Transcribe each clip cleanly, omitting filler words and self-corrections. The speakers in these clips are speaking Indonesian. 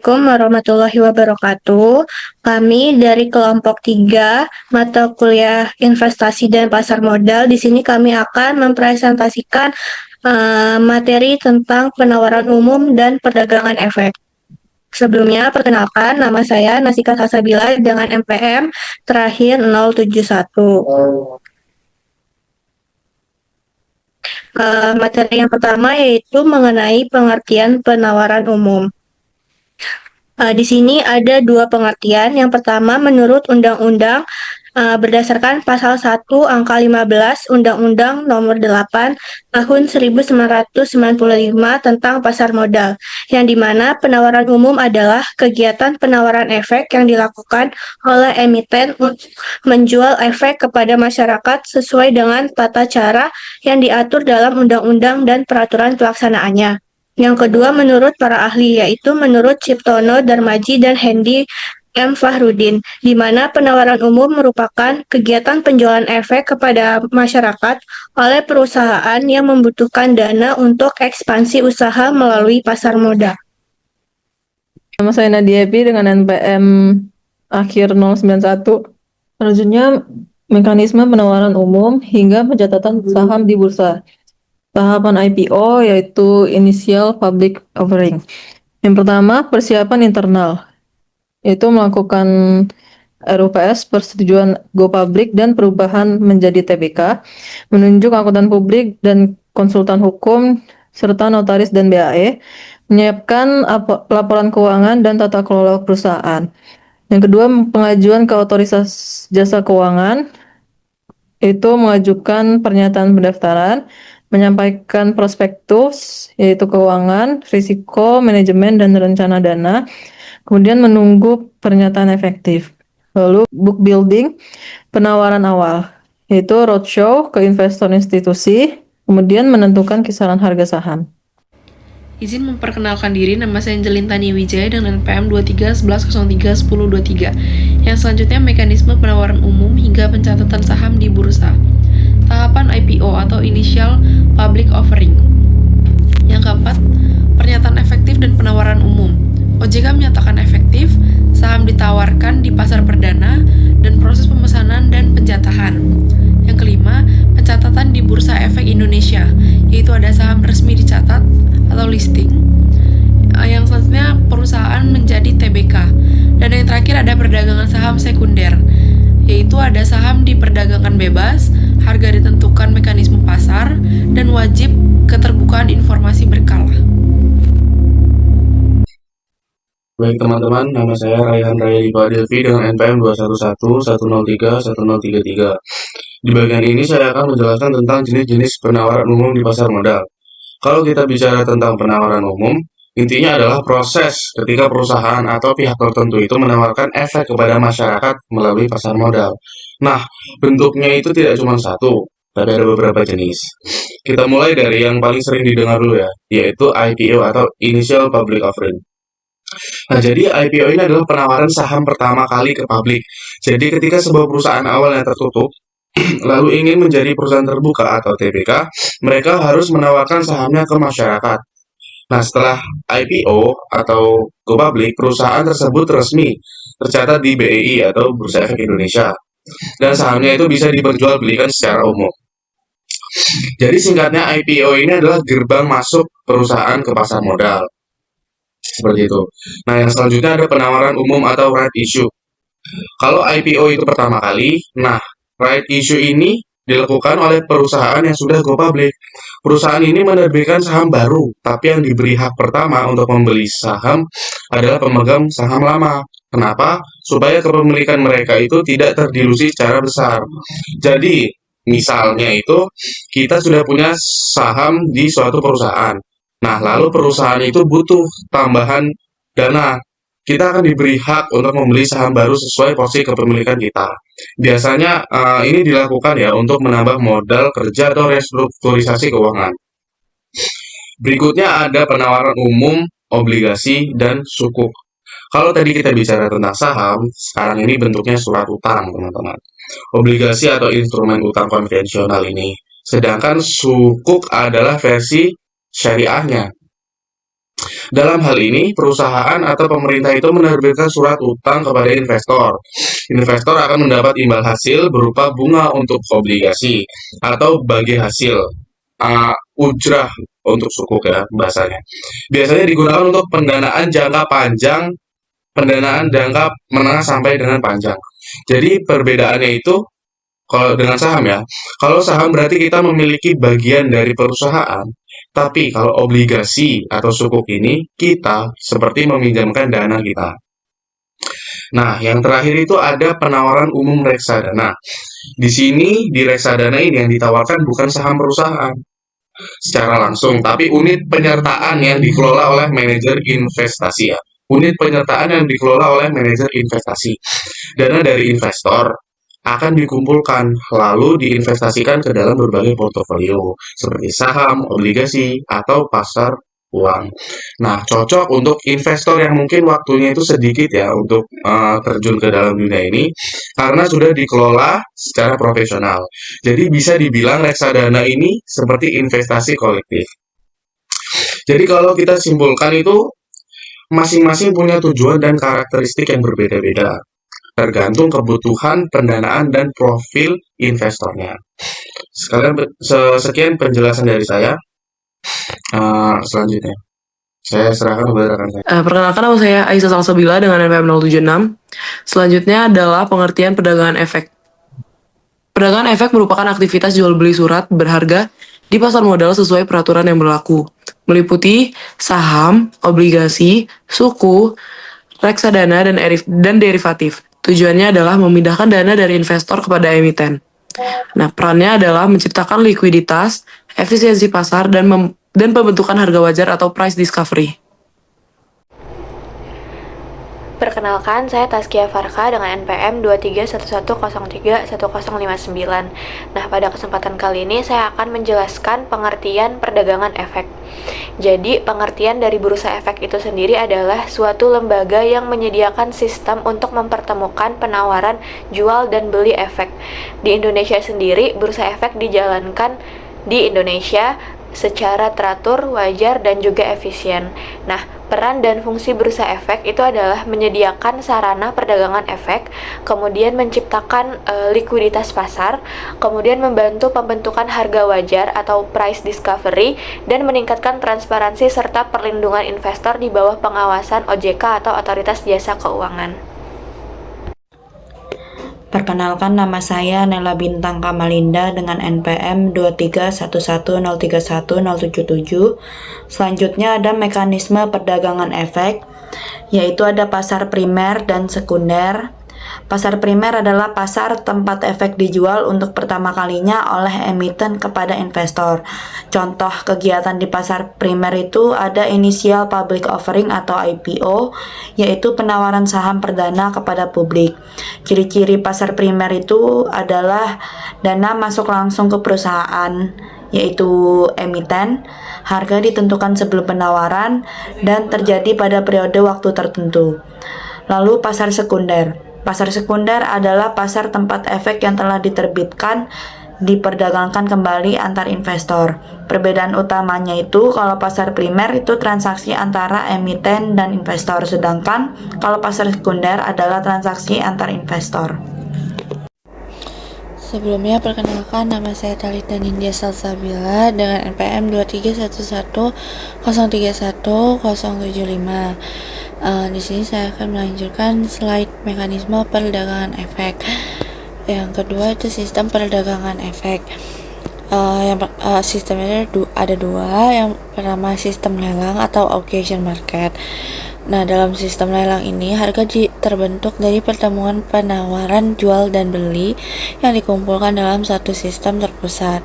Assalamualaikum warahmatullahi wabarakatuh. Kami dari kelompok 3 mata kuliah investasi dan pasar modal. Di sini kami akan mempresentasikan materi tentang penawaran umum dan perdagangan efek. Sebelumnya, perkenalkan, nama saya Nasika Salsabila dengan NPM terakhir 071. Materi yang pertama yaitu mengenai pengertian penawaran umum. Di sini ada dua pengertian. Yang pertama, menurut Undang-Undang berdasarkan Pasal 1 Angka 15 Undang-Undang Nomor 8 Tahun 1995 tentang Pasar Modal, yang dimana penawaran umum adalah kegiatan penawaran efek yang dilakukan oleh emiten untuk menjual efek kepada masyarakat sesuai dengan tata cara yang diatur dalam undang-undang dan peraturan pelaksanaannya. Yang kedua, menurut para ahli, yaitu menurut Ciptono, Darmaji, dan Hendy M. Fahrudin, di mana penawaran umum merupakan kegiatan penjualan efek kepada masyarakat oleh perusahaan yang membutuhkan dana untuk ekspansi usaha melalui pasar modal. Nama saya Nadia Epi dengan NPM akhir 091. Selanjutnya, mekanisme penawaran umum hingga pencatatan saham di bursa. Tahapan IPO yaitu Initial Public Offering. Yang pertama, persiapan internal, yaitu melakukan RUPS, persetujuan go public dan perubahan menjadi TBK, menunjuk akuntan publik dan konsultan hukum, serta notaris dan BAE, menyiapkan laporan keuangan dan tata kelola perusahaan. Yang kedua, pengajuan ke otoritas jasa keuangan, itu mengajukan pernyataan pendaftaran, menyampaikan prospektus, yaitu keuangan, risiko, manajemen, dan rencana dana, kemudian menunggu pernyataan efektif. Lalu book building, penawaran awal, yaitu roadshow ke investor institusi, kemudian menentukan kisaran harga saham. Izin memperkenalkan diri, nama saya Angelin Tani Wijaya dengan NPM 2311031023. Yang selanjutnya, mekanisme penawaran umum hingga pencatatan saham di bursa. Tahapan IPO atau Initial Public Offering. Yang keempat, pernyataan efektif dan penawaran umum. OJK menyatakan efektif, saham ditawarkan di pasar perdana, dan proses pemesanan dan penjatahan. Yang kelima, pencatatan di Bursa Efek Indonesia, yaitu ada saham resmi dicatat atau listing. Yang selanjutnya, perusahaan menjadi TBK. Dan yang terakhir ada perdagangan saham sekunder, yaitu ada saham diperdagangkan bebas, harga ditentukan mekanisme pasar, dan wajib keterbukaan informasi berkala. Baik teman-teman, nama saya Raihan Rayadipa Delvi dengan NPM 2111031031033. Di bagian ini saya akan menjelaskan tentang jenis-jenis penawaran umum di pasar modal. Kalau kita bicara tentang penawaran umum, intinya adalah proses ketika perusahaan atau pihak tertentu itu menawarkan efek kepada masyarakat melalui pasar modal. Nah, bentuknya itu tidak cuma satu, tapi ada beberapa jenis. Kita mulai dari yang paling sering didengar dulu ya, yaitu IPO atau Initial Public Offering. Nah, jadi IPO ini adalah penawaran saham pertama kali ke publik. Jadi ketika sebuah perusahaan awalnya tertutup, lalu ingin menjadi perusahaan terbuka atau TBK, mereka harus menawarkan sahamnya ke masyarakat. Nah, setelah IPO atau go public, perusahaan tersebut resmi tercatat di BEI atau Bursa Efek Indonesia. Dan sahamnya itu bisa diperjualbelikan secara umum. Jadi singkatnya IPO ini adalah gerbang masuk perusahaan ke pasar modal. Seperti itu. Nah, yang selanjutnya ada penawaran umum atau right issue. Kalau IPO itu pertama kali, nah, right issue ini dilakukan oleh perusahaan yang sudah go public. Perusahaan ini menerbitkan saham baru, tapi yang diberi hak pertama untuk membeli saham adalah pemegang saham lama. Kenapa? Supaya kepemilikan mereka itu tidak terdilusi secara besar. Jadi, misalnya itu, kita sudah punya saham di suatu perusahaan. Nah, lalu perusahaan itu butuh tambahan dana. Kita akan diberi hak untuk membeli saham baru sesuai porsi kepemilikan kita. Biasanya ini dilakukan ya untuk menambah modal kerja atau restrukturisasi keuangan. Berikutnya ada penawaran umum, obligasi, dan sukuk. Kalau tadi kita bicara tentang saham, sekarang ini bentuknya surat utang, teman-teman. Obligasi atau instrumen utang konvensional ini. Sedangkan sukuk adalah versi syariahnya. Dalam hal ini, perusahaan atau pemerintah itu menerbitkan surat utang kepada investor. Investor akan mendapat imbal hasil berupa bunga untuk obligasi atau bagi hasil ujrah untuk sukuk ya bahasanya. Biasanya digunakan untuk pendanaan jangka panjang, pendanaan jangka menengah sampai dengan panjang. Jadi perbedaannya itu kalau dengan saham ya, kalau saham berarti kita memiliki bagian dari perusahaan, tapi kalau obligasi atau sukuk ini kita seperti meminjamkan dana kita. Nah, yang terakhir itu ada penawaran umum reksadana. Di sini di reksadana ini yang ditawarkan bukan saham perusahaan secara langsung, tapi unit penyertaan yang dikelola oleh manajer investasi ya. Unit penyertaan yang dikelola oleh manajer investasi. Dana dari investor akan dikumpulkan lalu diinvestasikan ke dalam berbagai portofolio seperti saham, obligasi, atau pasar uang. Nah, cocok untuk investor yang mungkin waktunya itu sedikit ya untuk terjun ke dalam dunia ini karena sudah dikelola secara profesional. Jadi bisa dibilang reksadana ini seperti investasi kolektif. Jadi kalau kita simpulkan itu masing-masing punya tujuan dan karakteristik yang berbeda-beda tergantung kebutuhan pendanaan dan profil investornya. Sekian penjelasan dari saya. Selanjutnya, saya serahkan kepada rekan saya. Perkenalkan, nama saya Aisyah Salsabila dengan NPM 076. Selanjutnya adalah pengertian perdagangan efek. Perdagangan efek merupakan aktivitas jual beli surat berharga di pasar modal sesuai peraturan yang berlaku, meliputi saham, obligasi, suku, reksadana, dan derivatif. Tujuannya adalah memindahkan dana dari investor kepada emiten. Nah, perannya adalah menciptakan likuiditas, efisiensi pasar, dan pembentukan harga wajar atau price discovery. Perkenalkan, saya Taskia Farka dengan NPM 2311031059. Nah, pada kesempatan kali ini saya akan menjelaskan pengertian perdagangan efek. Jadi, pengertian dari bursa efek itu sendiri adalah suatu lembaga yang menyediakan sistem untuk mempertemukan penawaran jual dan beli efek. Di Indonesia sendiri, bursa efek dijalankan di Indonesia secara teratur, wajar, dan juga efisien. Nah, peran dan fungsi bursa efek itu adalah menyediakan sarana perdagangan efek, kemudian menciptakan likuiditas pasar, kemudian membantu pembentukan harga wajar atau price discovery, dan meningkatkan transparansi serta perlindungan investor di bawah pengawasan OJK atau Otoritas Jasa Keuangan. Perkenalkan, nama saya Nela Bintang Kamalinda dengan NPM 23110310077. Selanjutnya ada mekanisme perdagangan efek, yaitu ada pasar primer dan sekunder. Pasar primer adalah pasar tempat efek dijual untuk pertama kalinya oleh emiten kepada investor. Contoh kegiatan di pasar primer itu ada initial public offering atau IPO, yaitu penawaran saham perdana kepada publik. Ciri-ciri pasar primer itu adalah dana masuk langsung ke perusahaan, yaitu emiten, harga ditentukan sebelum penawaran, dan terjadi pada periode waktu tertentu. Lalu pasar sekunder. Pasar sekunder adalah pasar tempat efek yang telah diterbitkan diperdagangkan kembali antar investor. Perbedaan utamanya itu kalau pasar primer itu transaksi antara emiten dan investor, sedangkan kalau pasar sekunder adalah transaksi antar investor. Sebelumnya, perkenalkan, nama saya Talita Nindya Salsabila dengan NPM 23110310075. Di sini saya akan melanjutkan slide mekanisme perdagangan efek. Yang kedua itu sistem perdagangan efek. Sistemnya ada dua. Yang pertama sistem lelang atau auction market. Nah, dalam sistem lelang ini harga terbentuk dari pertemuan penawaran jual dan beli yang dikumpulkan dalam satu sistem terpusat.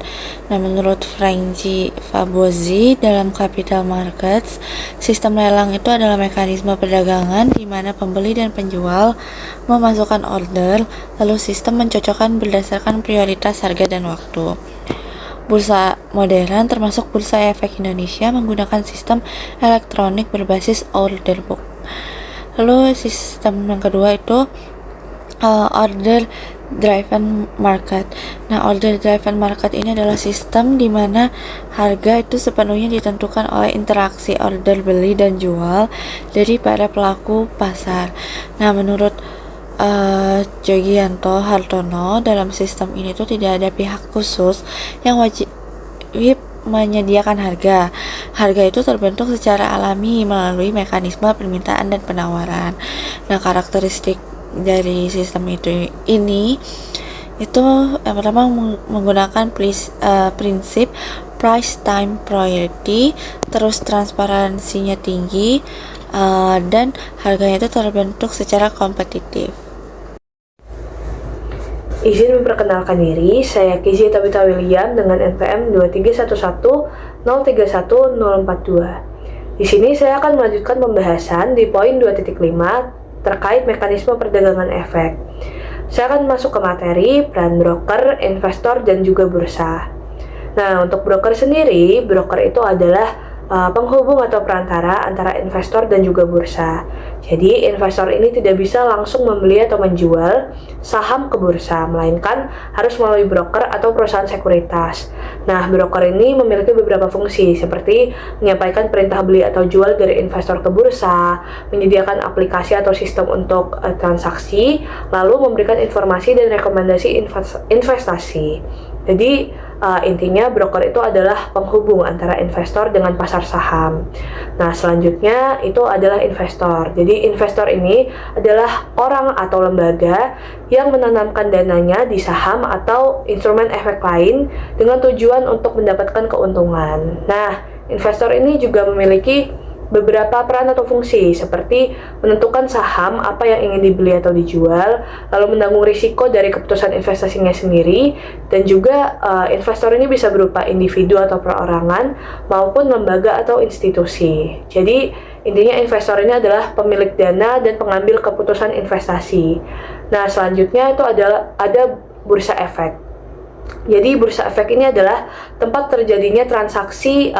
Nah, menurut Franci Fabozzi dalam Capital Markets, sistem lelang itu adalah mekanisme perdagangan di mana pembeli dan penjual memasukkan order, lalu sistem mencocokkan berdasarkan prioritas harga dan waktu. Bursa modern termasuk Bursa Efek Indonesia menggunakan sistem elektronik berbasis order book. Lalu sistem yang kedua itu order driven market. Nah, order driven market ini adalah sistem di mana harga itu sepenuhnya ditentukan oleh interaksi order beli dan jual dari para pelaku pasar. Nah, menurut Jogianto Hartono, dalam sistem ini tuh tidak ada pihak khusus yang wajib menyediakan harga. Harga itu terbentuk secara alami melalui mekanisme permintaan dan penawaran. Nah, karakteristik dari sistem ini itu yang pertama menggunakan prinsip price time priority, terus transparansinya tinggi, dan harganya itu terbentuk secara kompetitif. Izin memperkenalkan diri, saya Kizzy Tabita William dengan NPM 231131042. Di sini saya akan melanjutkan pembahasan di poin 2.5 terkait mekanisme perdagangan efek. Saya akan masuk ke materi peran broker, investor, dan juga bursa. Nah, untuk broker sendiri, broker itu adalah penghubung atau perantara antara investor dan juga bursa. Jadi, investor ini tidak bisa langsung membeli atau menjual saham ke bursa, melainkan harus melalui broker atau perusahaan sekuritas. Nah, broker ini memiliki beberapa fungsi, seperti menyampaikan perintah beli atau jual dari investor ke bursa, menyediakan aplikasi atau sistem untuk transaksi, lalu memberikan informasi dan rekomendasi investasi. Jadi, intinya broker itu adalah penghubung antara investor dengan pasar saham. Nah, selanjutnya itu adalah investor. Jadi, investor ini adalah orang atau lembaga yang menanamkan dananya di saham atau instrumen efek lain dengan tujuan untuk mendapatkan keuntungan. Nah, investor ini juga memiliki beberapa peran atau fungsi, seperti menentukan saham apa yang ingin dibeli atau dijual, lalu menanggung risiko dari keputusan investasinya sendiri, dan juga investor ini bisa berupa individu atau perorangan maupun lembaga atau institusi. Jadi intinya investor ini adalah pemilik dana dan pengambil keputusan investasi. Nah, selanjutnya itu ada bursa efek. Jadi bursa efek ini adalah tempat terjadinya transaksi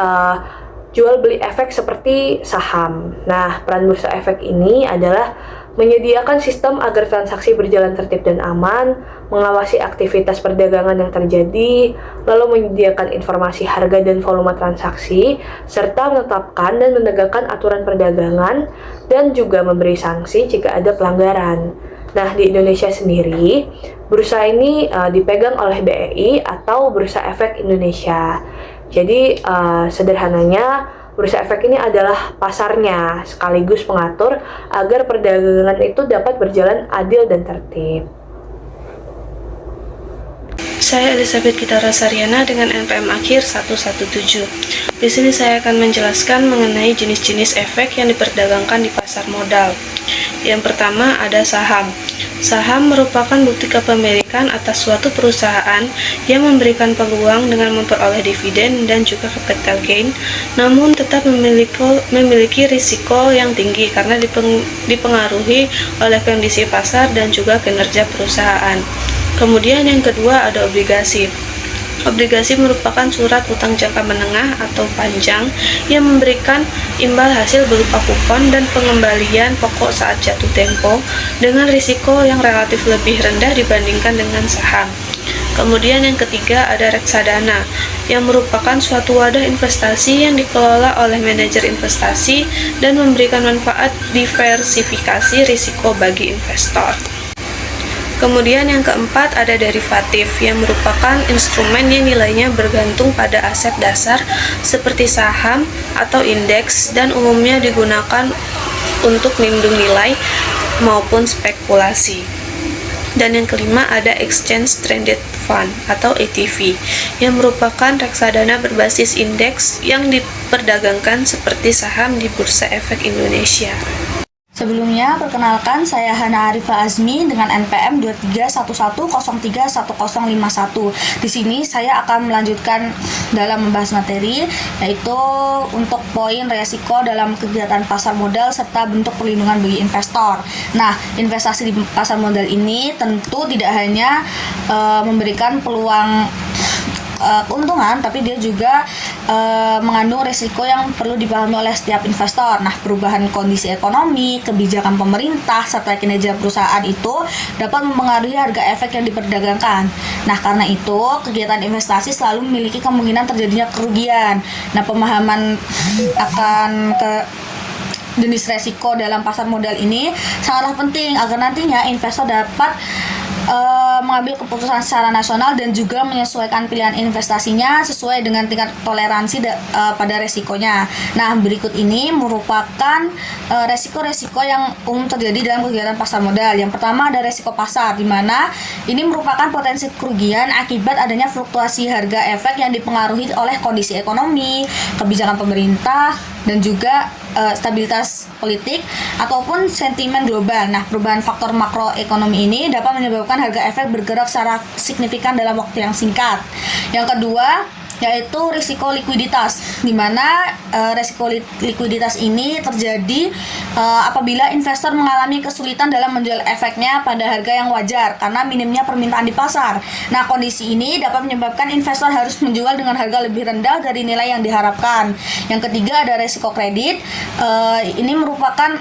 jual beli efek seperti saham. Nah, peran bursa efek ini adalah menyediakan sistem agar transaksi berjalan tertib dan aman, mengawasi aktivitas perdagangan yang terjadi, lalu menyediakan informasi harga dan volume transaksi, serta menetapkan dan menegakkan aturan perdagangan, dan juga memberi sanksi jika ada pelanggaran. Nah, di Indonesia sendiri, bursa ini dipegang oleh BEI atau Bursa Efek Indonesia. Jadi, sederhananya, bursa efek ini adalah pasarnya sekaligus pengatur agar perdagangan itu dapat berjalan adil dan tertib. Saya Elizabeth Gita Rosariana dengan NPM akhir 117. Di sini saya akan menjelaskan mengenai jenis-jenis efek yang diperdagangkan di pasar modal. Yang pertama ada saham. Saham merupakan bukti kepemilikan atas suatu perusahaan yang memberikan peluang dengan memperoleh dividen dan juga capital gain, namun tetap memiliki risiko yang tinggi karena dipengaruhi oleh kondisi pasar dan juga kinerja perusahaan. Kemudian yang kedua ada obligasi. Obligasi merupakan surat utang jangka menengah atau panjang yang memberikan imbal hasil berupa kupon dan pengembalian pokok saat jatuh tempo dengan risiko yang relatif lebih rendah dibandingkan dengan saham. Kemudian yang ketiga ada reksadana yang merupakan suatu wadah investasi yang dikelola oleh manajer investasi dan memberikan manfaat diversifikasi risiko bagi investor. Kemudian yang keempat ada derivatif yang merupakan instrumen yang nilainya bergantung pada aset dasar seperti saham atau indeks dan umumnya digunakan untuk melindungi nilai maupun spekulasi. Dan yang kelima ada Exchange Traded Fund atau ETF yang merupakan reksadana berbasis indeks yang diperdagangkan seperti saham di Bursa Efek Indonesia. Sebelumnya, perkenalkan saya Hana Arifah Azmi dengan NPM 23110311051. Di sini saya akan melanjutkan dalam membahas materi, yaitu untuk poin resiko dalam kegiatan pasar modal serta bentuk perlindungan bagi investor. Nah, investasi di pasar modal ini tentu tidak hanya memberikan peluang keuntungan, tapi dia juga mengandung risiko yang perlu dipahami oleh setiap investor. Nah, perubahan kondisi ekonomi, kebijakan pemerintah, serta kinerja perusahaan itu dapat mempengaruhi harga efek yang diperdagangkan. Nah, karena itu kegiatan investasi selalu memiliki kemungkinan terjadinya kerugian. Nah, pemahaman akan jenis resiko dalam pasar modal ini sangatlah penting agar nantinya investor dapat mengambil keputusan secara nasional dan juga menyesuaikan pilihan investasinya sesuai dengan tingkat toleransi pada resikonya. Nah, berikut ini merupakan resiko-resiko yang umum terjadi dalam kegiatan pasar modal. Yang pertama ada resiko pasar, di mana ini merupakan potensi kerugian akibat adanya fluktuasi harga efek yang dipengaruhi oleh kondisi ekonomi, kebijakan pemerintah, dan juga stabilitas politik ataupun sentimen global. Nah, perubahan faktor makroekonomi ini dapat menyebabkan harga efek bergerak secara signifikan dalam waktu yang singkat. Yang kedua yaitu risiko likuiditas, di mana risiko likuiditas ini terjadi apabila investor mengalami kesulitan dalam menjual efeknya pada harga yang wajar karena minimnya permintaan di pasar. Nah, kondisi ini dapat menyebabkan investor harus menjual dengan harga lebih rendah dari nilai yang diharapkan. Yang ketiga ada risiko kredit. Ini merupakan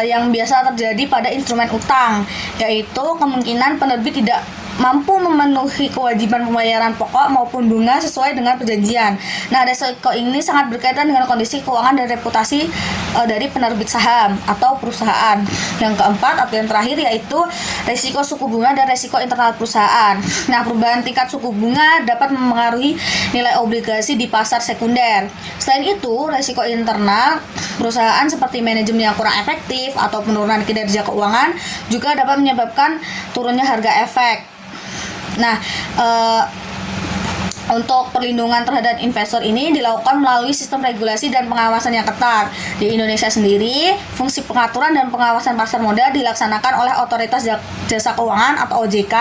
yang biasa terjadi pada instrumen utang, yaitu kemungkinan penerbit tidak mampu memenuhi kewajiban pembayaran pokok maupun bunga sesuai dengan perjanjian. Nah, risiko ini sangat berkaitan dengan kondisi keuangan dan reputasi dari penerbit saham atau perusahaan. Yang keempat atau yang terakhir yaitu risiko suku bunga dan risiko internal perusahaan. Nah, perubahan tingkat suku bunga dapat mempengaruhi nilai obligasi di pasar sekunder. Selain itu, risiko internal perusahaan seperti manajemen yang kurang efektif atau penurunan kinerja keuangan juga dapat menyebabkan turunnya harga efek. Nah, untuk perlindungan terhadap investor ini dilakukan melalui sistem regulasi dan pengawasan yang ketat. Di Indonesia sendiri, fungsi pengaturan dan pengawasan pasar modal dilaksanakan oleh Otoritas Jasa Keuangan atau OJK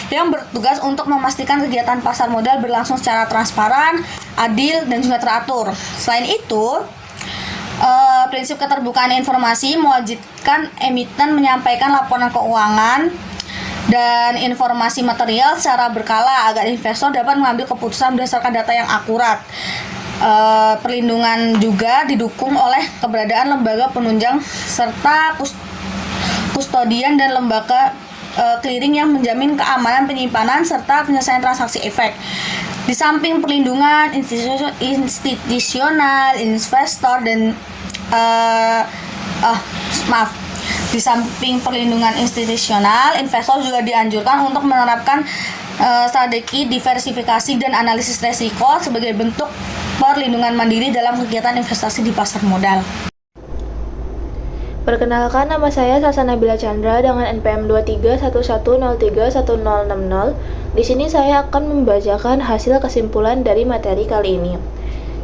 yang bertugas untuk memastikan kegiatan pasar modal berlangsung secara transparan, adil, dan juga teratur. Selain itu, prinsip keterbukaan informasi mewajibkan emiten menyampaikan laporan keuangan dan informasi material secara berkala agar investor dapat mengambil keputusan berdasarkan data yang akurat. Perlindungan juga didukung oleh keberadaan lembaga penunjang serta kustodian dan lembaga clearing yang menjamin keamanan penyimpanan serta penyelesaian transaksi efek. Di samping perlindungan institusional, investor dan di samping perlindungan institusional, investor juga dianjurkan untuk menerapkan strategi diversifikasi dan analisis resiko sebagai bentuk perlindungan mandiri dalam kegiatan investasi di pasar modal. Perkenalkan, nama saya Salsa Nabila Chandra dengan NPM 2311031060. Di sini saya akan membacakan hasil kesimpulan dari materi kali ini.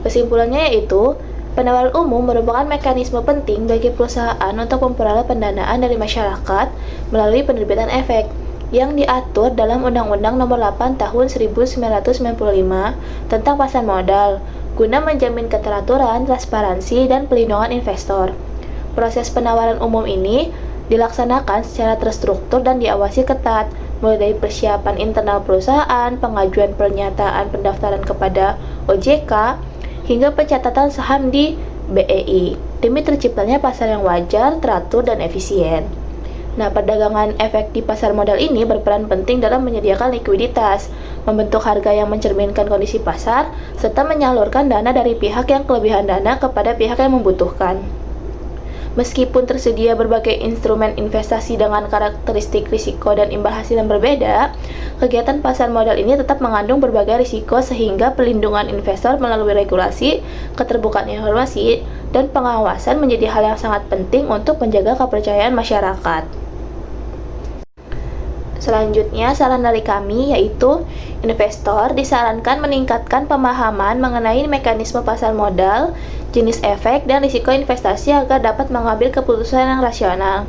Kesimpulannya yaitu, penawaran umum merupakan mekanisme penting bagi perusahaan untuk memperoleh pendanaan dari masyarakat melalui penerbitan efek yang diatur dalam Undang-Undang Nomor 8 Tahun 1995 tentang pasar modal guna menjamin keteraturan, transparansi, dan pelindungan investor. Proses penawaran umum ini dilaksanakan secara terstruktur dan diawasi ketat, mulai dari persiapan internal perusahaan, pengajuan pernyataan pendaftaran kepada OJK, hingga pencatatan saham di BEI, demi terciptanya pasar yang wajar, teratur, dan efisien. Nah, perdagangan efek di pasar modal ini berperan penting dalam menyediakan likuiditas, membentuk harga yang mencerminkan kondisi pasar, serta menyalurkan dana dari pihak yang kelebihan dana kepada pihak yang membutuhkan. Meskipun tersedia berbagai instrumen investasi dengan karakteristik risiko dan imbal hasil yang berbeda, kegiatan pasar modal ini tetap mengandung berbagai risiko sehingga pelindungan investor melalui regulasi, keterbukaan informasi, dan pengawasan menjadi hal yang sangat penting untuk menjaga kepercayaan masyarakat. Selanjutnya, saran dari kami yaitu investor disarankan meningkatkan pemahaman mengenai mekanisme pasar modal, jenis efek, dan risiko investasi agar dapat mengambil keputusan yang rasional.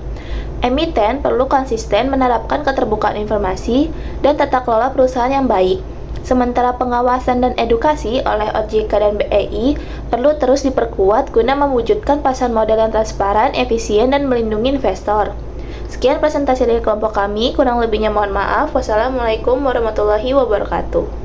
Emiten perlu konsisten menerapkan keterbukaan informasi dan tata kelola perusahaan yang baik. Sementara pengawasan dan edukasi oleh OJK dan BEI perlu terus diperkuat guna mewujudkan pasar modal yang transparan, efisien, dan melindungi investor. Sekian presentasi dari kelompok kami, kurang lebihnya mohon maaf. Wassalamualaikum warahmatullahi wabarakatuh.